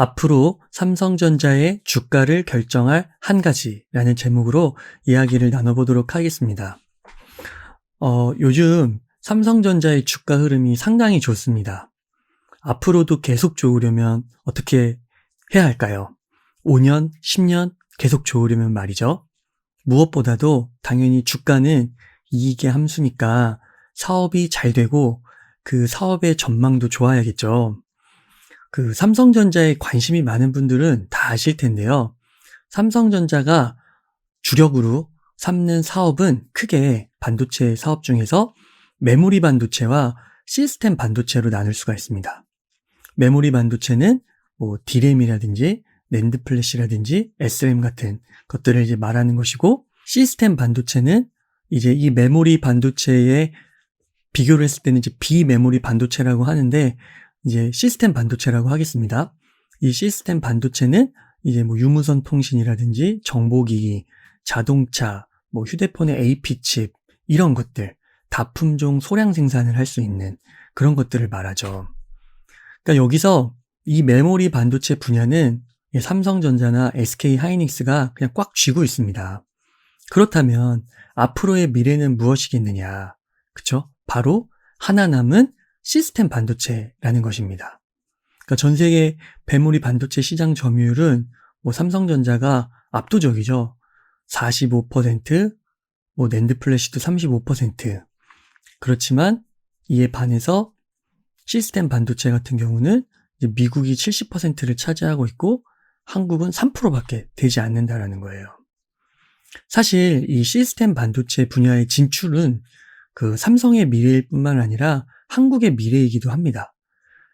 앞으로 삼성전자의 주가를 결정할 한 가지라는 제목으로 이야기를 나눠보도록 하겠습니다. 요즘 삼성전자의 주가 흐름이 상당히 좋습니다. 앞으로도 계속 좋으려면 어떻게 해야 할까요? 5년, 10년 계속 좋으려면 말이죠. 무엇보다도 당연히 주가는 이익의 함수니까 사업이 잘 되고 그 사업의 전망도 좋아야겠죠. 그 삼성전자에 관심이 많은 분들은 다 아실 텐데요. 삼성전자가 주력으로 삼는 사업은 크게 반도체 사업 중에서 메모리 반도체와 시스템 반도체로 나눌 수가 있습니다. 메모리 반도체는 D램이라든지 낸드 플래시라든지 SRAM 같은 것들을 이제 말하는 것이고, 시스템 반도체는 이제 이 메모리 반도체에 비교를 했을 때는 이제 비메모리 반도체라고 하는데, 이제 시스템 반도체라고 하겠습니다. 이 시스템 반도체는 이제 유무선 통신이라든지 정보기기, 자동차, 휴대폰의 AP 칩 이런 것들, 다품종 소량 생산을 할 수 있는 그런 것들을 말하죠. 그러니까 여기서 이 메모리 반도체 분야는 삼성전자나 SK하이닉스가 그냥 꽉 쥐고 있습니다. 그렇다면 앞으로의 미래는 무엇이겠느냐? 그쵸? 바로 하나 남은 시스템 반도체라는 것입니다. 그러니까 전 세계 메모리 반도체 시장 점유율은 삼성전자가 압도적이죠. 45%, 낸드 플래시도 35%. 그렇지만 이에 반해서 시스템 반도체 같은 경우는 이제 미국이 70%를 차지하고 있고 한국은 3%밖에 되지 않는다라는 거예요. 사실 이 시스템 반도체 분야의 진출은 그 삼성의 미래일 뿐만 아니라 한국의 미래이기도 합니다.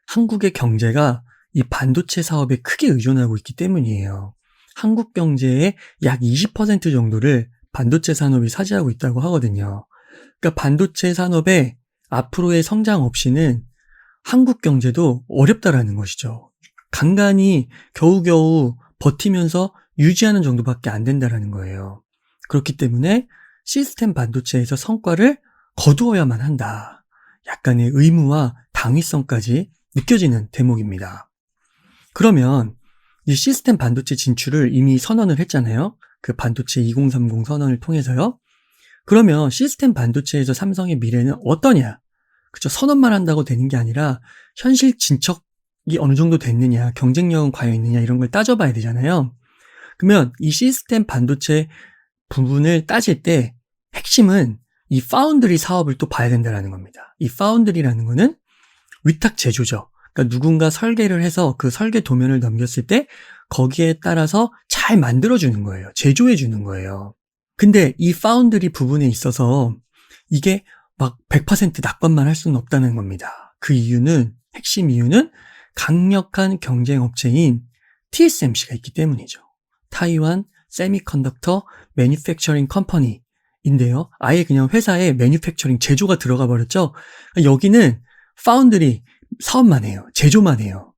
한국의 경제가 이 반도체 사업에 크게 의존하고 있기 때문이에요. 한국 경제의 약 20% 정도를 반도체 산업이 차지하고 있다고 하거든요. 그러니까 반도체 산업의 앞으로의 성장 없이는 한국 경제도 어렵다라는 것이죠. 간간히 겨우겨우 버티면서 유지하는 정도밖에 안 된다라는 거예요. 그렇기 때문에 시스템 반도체에서 성과를 거두어야만 한다. 약간의 의무와 당위성까지 느껴지는 대목입니다. 그러면 이 시스템 반도체 진출을 이미 선언을 했잖아요. 그 반도체 2030 선언을 통해서요. 그러면 시스템 반도체에서 삼성의 미래는 어떠냐? 그쵸? 선언만 한다고 되는 게 아니라 현실 진척이 어느 정도 됐느냐, 경쟁력은 과연 있느냐 이런 걸 따져봐야 되잖아요. 그러면 이 시스템 반도체 부분을 따질 때 핵심은 이 파운드리 사업을 또 봐야 된다는 겁니다. 이 파운드리라는 거는 위탁 제조죠. 그러니까 누군가 설계를 해서 그 설계 도면을 넘겼을 때 거기에 따라서 잘 만들어주는 거예요. 제조해주는 거예요. 근데 이 파운드리 부분에 있어서 이게 막 100% 낙관만 할 수는 없다는 겁니다. 그 이유는, 핵심 이유는 강력한 경쟁 업체인 TSMC가 있기 때문이죠. 타이완 세미컨덕터 매니팩처링 컴퍼니 인데요. 아예 그냥 회사에 매니팩처링 제조가 들어가 버렸죠. 여기는 파운드리 사업만 해요. 제조만 해요.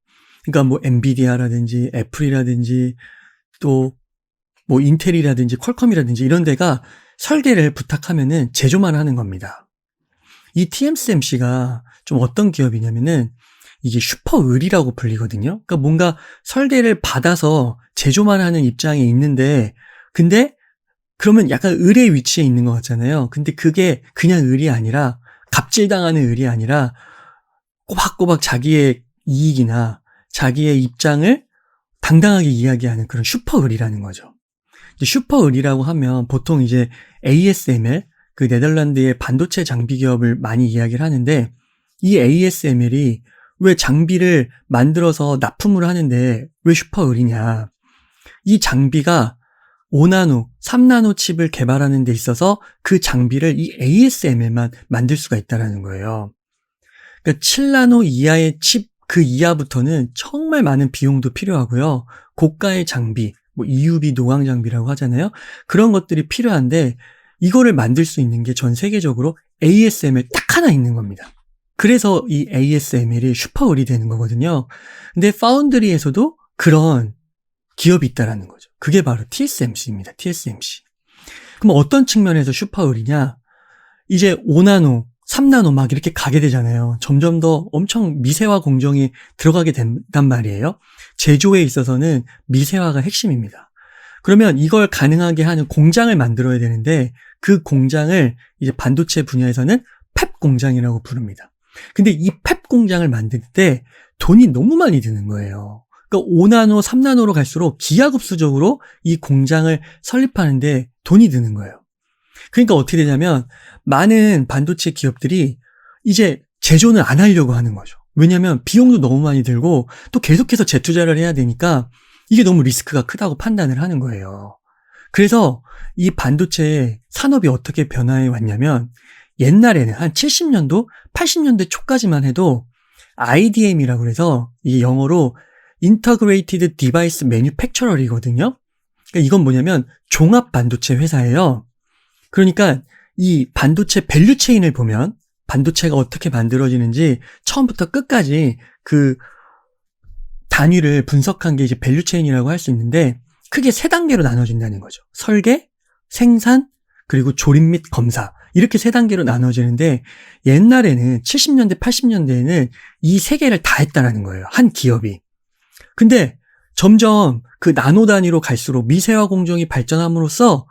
그러니까 엔비디아라든지 애플이라든지 또 인텔이라든지 퀄컴이라든지 이런 데가 설계를 부탁하면은 제조만 하는 겁니다. 이 TSMC가 좀 어떤 기업이냐면은 이게 슈퍼을이라고 불리거든요. 그러니까 뭔가 설계를 받아서 제조만 하는 입장에 있는데, 근데 그러면 약간 을의 위치에 있는 것 같잖아요. 근데 그게 그냥 을이 아니라, 갑질당하는 을이 아니라 꼬박꼬박 자기의 이익이나 자기의 입장을 당당하게 이야기하는 그런 슈퍼을이라는 거죠. 슈퍼을이라고 하면 보통 이제 ASML, 그 네덜란드의 반도체 장비 기업을 많이 이야기를 하는데, 이 ASML이 왜 장비를 만들어서 납품을 하는데 왜 슈퍼을이냐? 이 장비가 5나노, 3나노 칩을 개발하는 데 있어서 그 장비를 이 ASML만 만들 수가 있다는 거예요. 그러니까 7나노 이하의 칩 그 이하부터는 정말 많은 비용도 필요하고요. 고가의 장비, EUV 노광 장비라고 하잖아요. 그런 것들이 필요한데 이거를 만들 수 있는 게 전 세계적으로 ASML 딱 하나 있는 겁니다. 그래서 이 ASML이 슈퍼을이 되는 거거든요. 근데 파운드리에서도 그런 기업이 있다라는 거죠. 그게 바로 TSMC입니다. TSMC. 그럼 어떤 측면에서 슈퍼을이냐? 이제 5나노, 3나노 막 이렇게 가게 되잖아요. 점점 더 엄청 미세화 공정이 들어가게 된단 말이에요. 제조에 있어서는 미세화가 핵심입니다. 그러면 이걸 가능하게 하는 공장을 만들어야 되는데 그 공장을 이제 반도체 분야에서는 팹 공장이라고 부릅니다. 근데 이 팹 공장을 만들 때 돈이 너무 많이 드는 거예요. 그러니까 5나노, 3나노로 갈수록 기하급수적으로 이 공장을 설립하는데 돈이 드는 거예요. 그러니까 어떻게 되냐면 많은 반도체 기업들이 이제 제조는 안 하려고 하는 거죠. 왜냐하면 비용도 너무 많이 들고 또 계속해서 재투자를 해야 되니까 이게 너무 리스크가 크다고 판단을 하는 거예요. 그래서 이 반도체 산업이 어떻게 변화해 왔냐면 옛날에는 한 70년도, 80년대 초까지만 해도 IDM이라고 해서 이게 영어로 Integrated Device Manufacturer이거든요. 그러니까 이건 뭐냐면 종합 반도체 회사예요. 그러니까 이 반도체 밸류 체인을 보면 반도체가 어떻게 만들어지는지 처음부터 끝까지 그 단위를 분석한 게 이제 밸류 체인이라고 할 수 있는데 크게 3단계로 나눠진다는 거죠. 설계, 생산, 그리고 조립 및 검사. 이렇게 3단계로 나눠지는데 옛날에는 70년대, 80년대에는 이 3개를 다 했다라는 거예요. 한 기업이. 근데 점점 그 나노 단위로 갈수록 미세화 공정이 발전함으로써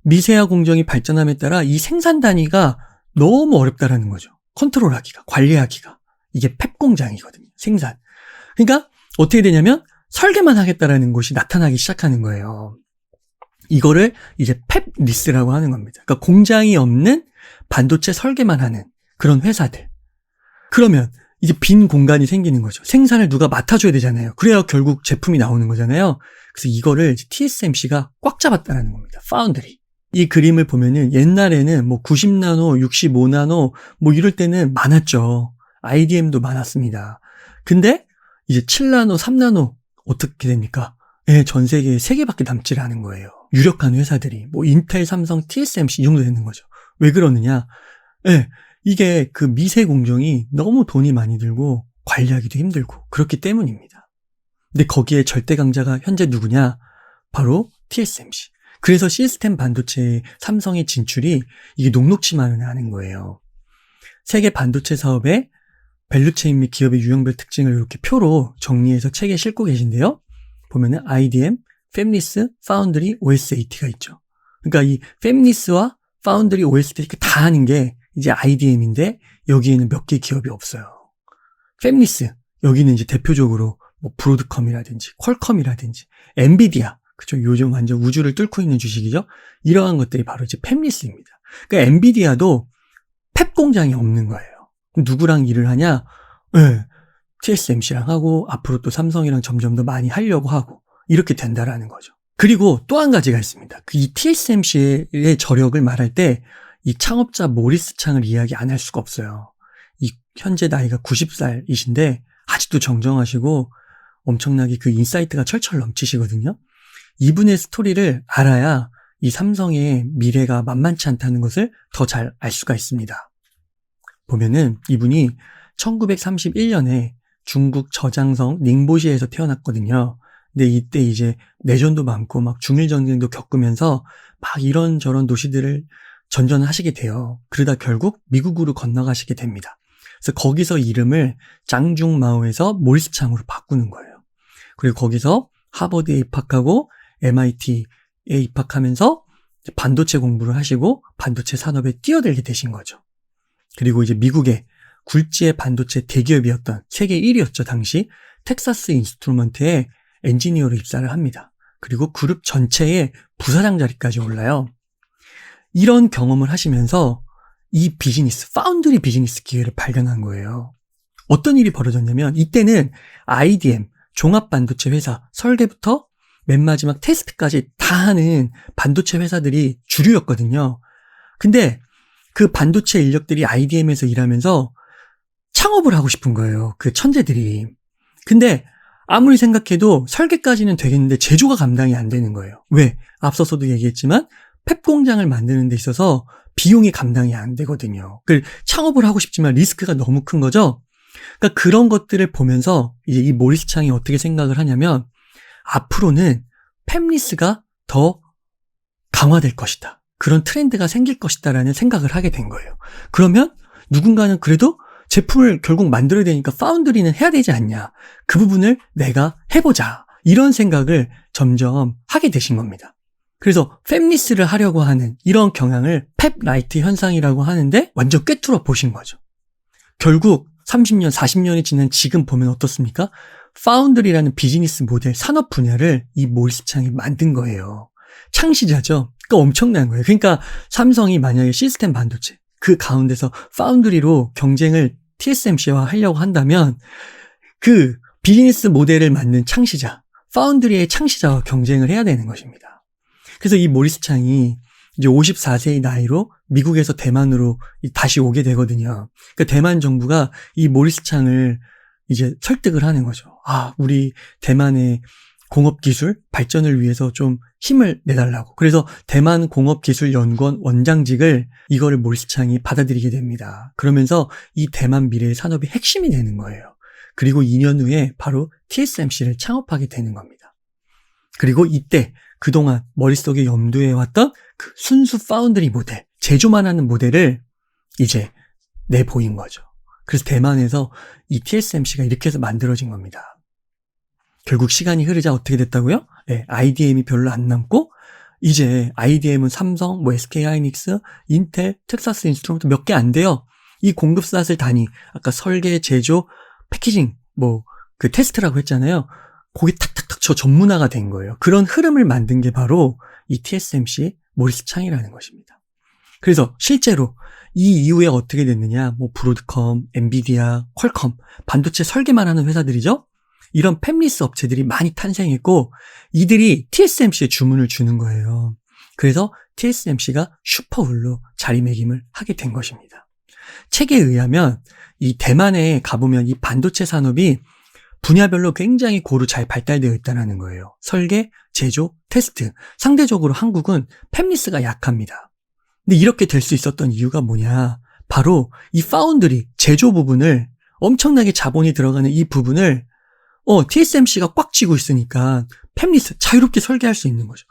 미세화 공정이 발전함에 따라 이 생산 단위가 너무 어렵다라는 거죠. 컨트롤하기가, 관리하기가. 이게 팹 공장이거든요. 생산. 그러니까 어떻게 되냐면 설계만 하겠다라는 곳이 나타나기 시작하는 거예요. 이거를 이제 팹리스라고 하는 겁니다. 그러니까 공장이 없는 반도체 설계만 하는 그런 회사들. 그러면 이제 빈 공간이 생기는 거죠. 생산을 누가 맡아줘야 되잖아요. 그래야 결국 제품이 나오는 거잖아요. 그래서 이거를 TSMC가 꽉 잡았다는 겁니다. 파운드리. 이 그림을 보면은 옛날에는 뭐 90나노, 65나노 뭐 이럴 때는 많았죠. IDM도 많았습니다. 근데 이제 7나노, 3나노 어떻게 됩니까? 예, 전 세계에 3개밖에 남질 않은 거예요. 유력한 회사들이 뭐 인텔, 삼성, TSMC 이 정도 되는 거죠. 왜 그러느냐? 예, 이게 그 미세 공정이 너무 돈이 많이 들고 관리하기도 힘들고 그렇기 때문입니다. 근데 거기에 절대 강자가 현재 누구냐? 바로 TSMC. 그래서 시스템 반도체의 삼성의 진출이 이게 녹록치만은 않은 거예요. 세계 반도체 사업의 밸류체인 및 기업의 유형별 특징을 이렇게 표로 정리해서 책에 싣고 계신데요. 보면은 IDM, 팹리스, 파운드리, OSAT가 있죠. 그러니까 이 팹리스와 파운드리, OSAT 다 하는 게 이제 IDM인데 여기에는 몇 개 기업이 없어요. 팹리스, 여기는 이제 대표적으로 뭐 브로드컴이라든지 퀄컴이라든지 엔비디아, 그죠? 요즘 완전 우주를 뚫고 있는 주식이죠. 이러한 것들이 바로 이제 팹리스입니다. 그러니까 엔비디아도 팹 공장이 없는 거예요. 누구랑 일을 하냐? 네, TSMC랑 하고 앞으로 또 삼성이랑 점점 더 많이 하려고 하고 이렇게 된다라는 거죠. 그리고 또 한 가지가 있습니다. 이 TSMC의 저력을 말할 때 이 창업자 모리스 창을 이야기 안 할 수가 없어요. 이 현재 나이가 90살이신데 아직도 정정하시고 엄청나게 그 인사이트가 철철 넘치시거든요. 이분의 스토리를 알아야 이 삼성의 미래가 만만치 않다는 것을 더 잘 알 수가 있습니다. 보면은 이분이 1931년에 중국 저장성 닝보시에서 태어났거든요. 근데 이때 이제 내전도 많고 막 중일전쟁도 겪으면서 막 이런저런 도시들을 전전을 하시게 돼요. 그러다 결국 미국으로 건너가시게 됩니다. 그래서 거기서 이름을 짱중마오에서 모리스창으로 바꾸는 거예요. 그리고 거기서 하버드에 입학하고 MIT에 입학하면서 반도체 공부를 하시고 반도체 산업에 뛰어들게 되신 거죠. 그리고 이제 미국의 굴지의 반도체 대기업이었던 세계 1위였죠, 당시. 텍사스 인스트루먼트에 엔지니어로 입사를 합니다. 그리고 그룹 전체의 부사장 자리까지 올라요. 이런 경험을 하시면서 이 비즈니스, 파운드리 비즈니스 기회를 발견한 거예요. 어떤 일이 벌어졌냐면 이때는 IDM, 종합반도체 회사, 설계부터 맨 마지막 테스트까지 다 하는 반도체 회사들이 주류였거든요. 근데 그 반도체 인력들이 IDM에서 일하면서 창업을 하고 싶은 거예요. 그 천재들이. 근데 아무리 생각해도 설계까지는 되겠는데 제조가 감당이 안 되는 거예요. 왜? 앞서서도 얘기했지만 팹 공장을 만드는 데 있어서 비용이 감당이 안 되거든요. 창업을 하고 싶지만 리스크가 너무 큰 거죠. 그러니까 그런 것들을 보면서 이제 이 모리스 창이 어떻게 생각을 하냐면 앞으로는 팹리스가 더 강화될 것이다. 그런 트렌드가 생길 것이다라는 생각을 하게 된 거예요. 그러면 누군가는 그래도 제품을 결국 만들어야 되니까 파운드리는 해야 되지 않냐. 그 부분을 내가 해보자. 이런 생각을 점점 하게 되신 겁니다. 그래서 팹리스를 하려고 하는 이런 경향을 팹라이트 현상이라고 하는데 완전 꿰뚫어 보신 거죠. 결국 30년, 40년이 지난 지금 보면 어떻습니까? 파운드리라는 비즈니스 모델 산업 분야를 이 모리스 창이 만든 거예요. 창시자죠. 그러니까 엄청난 거예요. 그러니까 삼성이 만약에 시스템 반도체 그 가운데서 파운드리로 경쟁을 TSMC와 하려고 한다면 그 비즈니스 모델을 만든 창시자, 파운드리의 창시자와 경쟁을 해야 되는 것입니다. 그래서 이 모리스 창이 이제 54세의 나이로 미국에서 대만으로 다시 오게 되거든요. 그러니까 대만 정부가 이 모리스 창을 이제 설득을 하는 거죠. 우리 대만의 공업기술 발전을 위해서 좀 힘을 내달라고. 그래서 대만공업기술연구원 원장직을 이거를 모리스 창이 받아들이게 됩니다. 그러면서 이 대만 미래의 산업이 핵심이 되는 거예요. 그리고 2년 후에 바로 TSMC를 창업하게 되는 겁니다. 그리고 이때 그동안 머릿속에 염두해왔던 그 순수 파운드리 모델, 제조만 하는 모델을 이제 내보인 거죠. 그래서 대만에서 이 TSMC가 이렇게 해서 만들어진 겁니다. 결국 시간이 흐르자 어떻게 됐다고요? 네, IDM이 별로 안 남고 이제 IDM은 삼성, SK하이닉스, 인텔, 텍사스 인스트루먼트 몇 개 안 돼요. 이 공급사슬 단위, 아까 설계, 제조, 패키징, 그 테스트라고 했잖아요. 거기 탁탁탁 저 전문화가 된 거예요. 그런 흐름을 만든 게 바로 이 TSMC 모리스 창이라는 것입니다. 그래서 실제로 이 이후에 어떻게 됐느냐, 브로드컴, 엔비디아, 퀄컴, 반도체 설계만 하는 회사들이죠. 이런 팹리스 업체들이 많이 탄생했고 이들이 TSMC에 주문을 주는 거예요. 그래서 TSMC가 슈퍼울로 자리매김을 하게 된 것입니다. 책에 의하면 이 대만에 가보면 이 반도체 산업이 분야별로 굉장히 고루 잘 발달되어 있다는 거예요. 설계, 제조, 테스트. 상대적으로 한국은 팹리스가 약합니다. 근데 이렇게 될 수 있었던 이유가 뭐냐? 바로 이 파운드리, 제조 부분을 엄청나게 자본이 들어가는 이 부분을 TSMC가 꽉 쥐고 있으니까 팹리스 자유롭게 설계할 수 있는 거죠.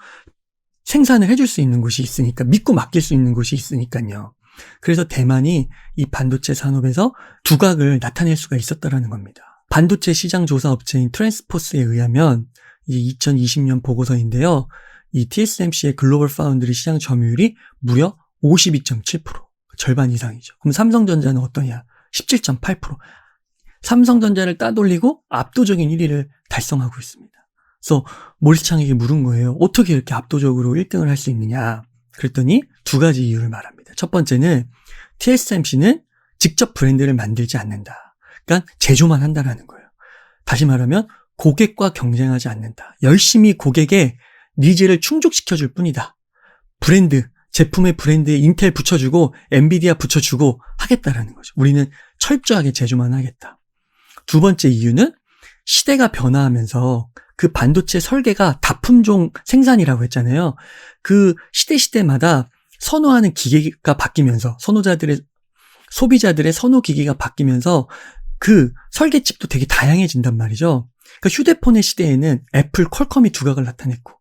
생산을 해줄 수 있는 곳이 있으니까, 믿고 맡길 수 있는 곳이 있으니까요. 그래서 대만이 이 반도체 산업에서 두각을 나타낼 수가 있었다라는 겁니다. 반도체 시장 조사 업체인 트랜스포스에 의하면 이 2020년 보고서인데요. 이 TSMC의 글로벌 파운드리 시장 점유율이 무려 52.7%, 절반 이상이죠. 그럼 삼성전자는 어떠냐? 17.8%. 삼성전자를 따돌리고 압도적인 1위를 달성하고 있습니다. 그래서 모리스 창에게 물은 거예요. 어떻게 이렇게 압도적으로 1등을 할 수 있느냐? 그랬더니 두 가지 이유를 말합니다. 첫 번째는 TSMC는 직접 브랜드를 만들지 않는다. 그러니까 제조만 한다라는 거예요. 다시 말하면 고객과 경쟁하지 않는다. 열심히 고객의 니즈를 충족시켜줄 뿐이다. 브랜드, 제품의 브랜드에 인텔 붙여주고 엔비디아 붙여주고 하겠다라는 거죠. 우리는 철저하게 제조만 하겠다. 두 번째 이유는 시대가 변화하면서 그 반도체 설계가 다품종 생산이라고 했잖아요. 그 시대마다 선호하는 기계가 바뀌면서 소비자들의 선호 기기가 바뀌면서 그 설계칩도 되게 다양해진단 말이죠. 그러니까 휴대폰의 시대에는 애플, 퀄컴이 두각을 나타냈고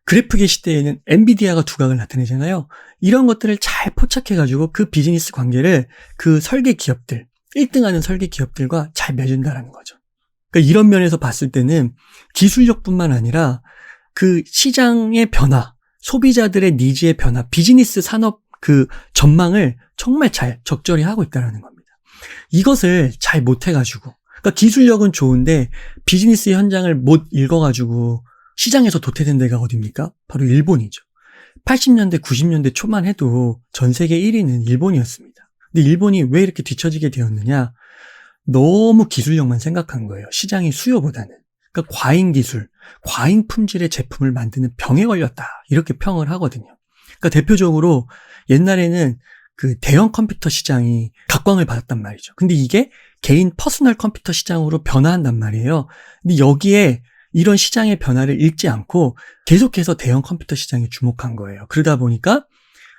그래픽의 시대에는 엔비디아가 두각을 나타내잖아요. 이런 것들을 잘 포착해가지고 그 비즈니스 관계를 그 설계 기업들, 1등하는 설계 기업들과 잘 맺은다라는 거죠. 그러니까 이런 면에서 봤을 때는 기술력뿐만 아니라 그 시장의 변화, 소비자들의 니즈의 변화, 비즈니스 산업 그 전망을 정말 잘 적절히 하고 있다는 겁니다. 이것을 잘 못해가지고, 그러니까 기술력은 좋은데 비즈니스 현장을 못 읽어가지고 시장에서 도태된 데가 어디입니까? 바로 일본이죠. 80년대, 90년대 초만 해도 전 세계 1위는 일본이었습니다. 근데 일본이 왜 이렇게 뒤처지게 되었느냐? 너무 기술력만 생각한 거예요. 시장의 수요보다는. 그러니까 과잉 기술, 과잉 품질의 제품을 만드는 병에 걸렸다. 이렇게 평을 하거든요. 그러니까 대표적으로 옛날에는 그 대형 컴퓨터 시장이 각광을 받았단 말이죠. 근데 이게 개인 퍼스널 컴퓨터 시장으로 변화한단 말이에요. 근데 여기에 이런 시장의 변화를 읽지 않고 계속해서 대형 컴퓨터 시장에 주목한 거예요. 그러다 보니까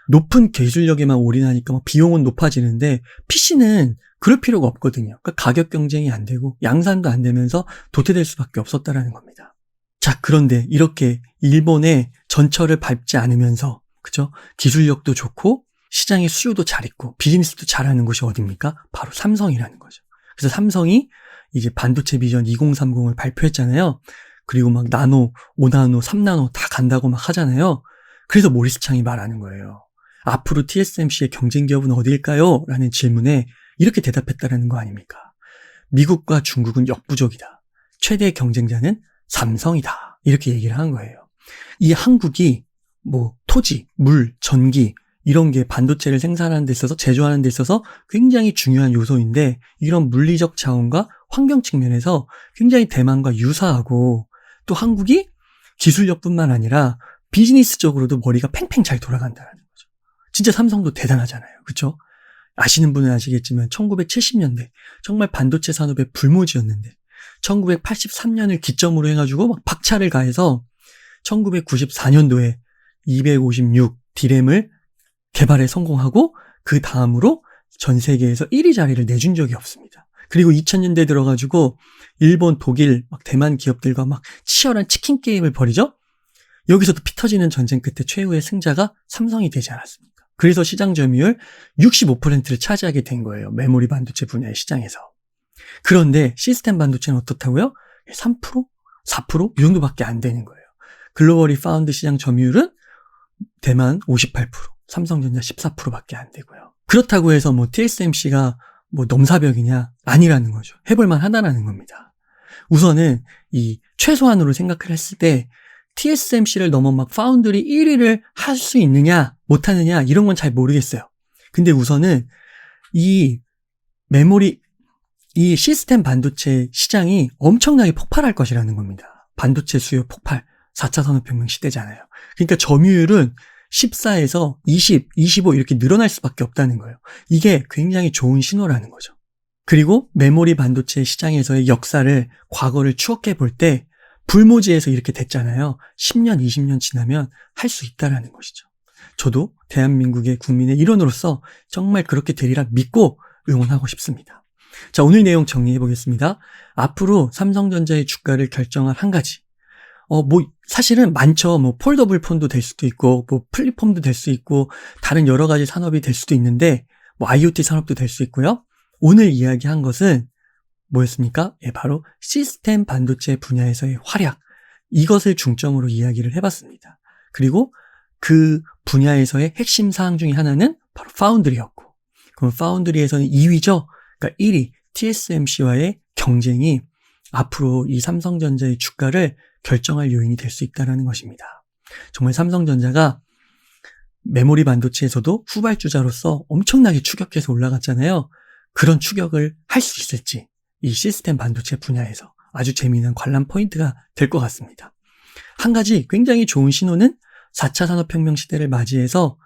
높은 기술력에만 올인하니까 비용은 높아지는데 PC는 그럴 필요가 없거든요. 그러니까 가격 경쟁이 안 되고 양산도 안 되면서 도태될 수밖에 없었다라는 겁니다. 자, 그런데 이렇게 일본의 전철을 밟지 않으면서, 그죠? 기술력도 좋고 시장의 수요도 잘 있고 비즈니스도 잘하는 곳이 어디입니까? 바로 삼성이라는 거죠. 그래서 삼성이 이제 반도체 비전 2030을 발표했잖아요. 그리고 막 나노, 5나노, 3나노 다 간다고 막 하잖아요. 그래서 모리스 창이 말하는 거예요. 앞으로 TSMC의 경쟁 기업은 어디일까요? 라는 질문에 이렇게 대답했다라는 거 아닙니까? 미국과 중국은 역부족이다. 최대 경쟁자는 삼성이다. 이렇게 얘기를 한 거예요. 이 한국이 뭐 토지, 물, 전기 이런 게 반도체를 생산하는 데 있어서 제조하는 데 있어서 굉장히 중요한 요소인데 이런 물리적 자원과 환경 측면에서 굉장히 대만과 유사하고 또 한국이 기술력뿐만 아니라 비즈니스적으로도 머리가 팽팽 잘 돌아간다는 거죠. 진짜 삼성도 대단하잖아요. 그렇죠? 아시는 분은 아시겠지만 1970년대 정말 반도체 산업의 불모지였는데 1983년을 기점으로 해가지고 막 박차를 가해서 1994년도에 256 D램을 개발에 성공하고 그 다음으로 전 세계에서 1위 자리를 내준 적이 없습니다. 그리고 2000년대 들어가지고 일본, 독일, 막 대만 기업들과 막 치열한 치킨 게임을 벌이죠. 여기서도 피 터지는 전쟁 끝에 최후의 승자가 삼성이 되지 않았습니까? 그래서 시장 점유율 65%를 차지하게 된 거예요. 메모리 반도체 분야의 시장에서. 그런데 시스템 반도체는 어떻다고요? 3%? 4%? 이 정도밖에 안 되는 거예요. 글로벌리 파운드 시장 점유율은 대만 58%, 삼성전자 14%밖에 안 되고요. 그렇다고 해서 뭐 TSMC가 뭐 넘사벽이냐? 아니라는 거죠. 해볼만 하다라는 겁니다. 우선은 이 최소한으로 생각을 했을 때 TSMC를 넘어 막 파운드리 1위를 할 수 있느냐, 못하느냐, 이런 건 잘 모르겠어요. 근데 우선은 이 메모리, 이 시스템 반도체 시장이 엄청나게 폭발할 것이라는 겁니다. 반도체 수요 폭발, 4차 산업혁명 시대잖아요. 그러니까 점유율은 14에서 20, 25 이렇게 늘어날 수밖에 없다는 거예요. 이게 굉장히 좋은 신호라는 거죠. 그리고 메모리 반도체 시장에서의 역사를, 과거를 추억해 볼 때 불모지에서 이렇게 됐잖아요. 10년, 20년 지나면 할 수 있다라는 것이죠. 저도 대한민국의 국민의 일원으로서 정말 그렇게 되리라 믿고 응원하고 싶습니다. 자, 오늘 내용 정리해 보겠습니다. 앞으로 삼성전자의 주가를 결정할 한 가지. 사실은 많죠. 뭐 폴더블 폰도 될 수도 있고, 뭐 플립폼도 될 수 있고, 다른 여러 가지 산업이 될 수도 있는데, 뭐 IoT 산업도 될 수 있고요. 오늘 이야기한 것은 뭐였습니까? 예, 바로 시스템 반도체 분야에서의 활약. 이것을 중점으로 이야기를 해봤습니다. 그리고 그 분야에서의 핵심 사항 중에 하나는 바로 파운드리였고, 그럼 파운드리에서는 2위죠. 그러니까 1위 TSMC와의 경쟁이 앞으로 이 삼성전자의 주가를 결정할 요인이 될 수 있다는 것입니다. 정말 삼성전자가 메모리 반도체에서도 후발주자로서 엄청나게 추격해서 올라갔잖아요. 그런 추격을 할 수 있을지 이 시스템 반도체 분야에서 아주 재미있는 관람 포인트가 될 것 같습니다. 한 가지 굉장히 좋은 신호는 4차 산업혁명 시대를 맞이해서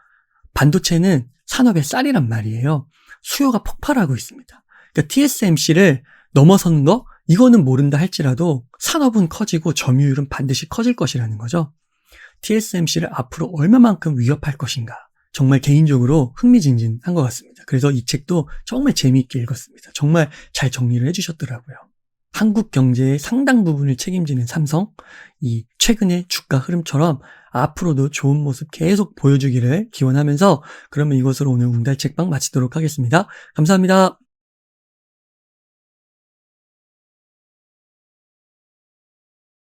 반도체는 산업의 쌀이란 말이에요. 수요가 폭발하고 있습니다. 그러니까 TSMC를 넘어서는 거 이거는 모른다 할지라도 산업은 커지고 점유율은 반드시 커질 것이라는 거죠. TSMC를 앞으로 얼마만큼 위협할 것인가 정말 개인적으로 흥미진진한 것 같습니다. 그래서 이 책도 정말 재미있게 읽었습니다. 정말 잘 정리를 해주셨더라고요. 한국 경제의 상당 부분을 책임지는 삼성, 이 최근의 주가 흐름처럼 앞으로도 좋은 모습 계속 보여주기를 기원하면서 그러면 이것으로 오늘 웅달책방 마치도록 하겠습니다. 감사합니다.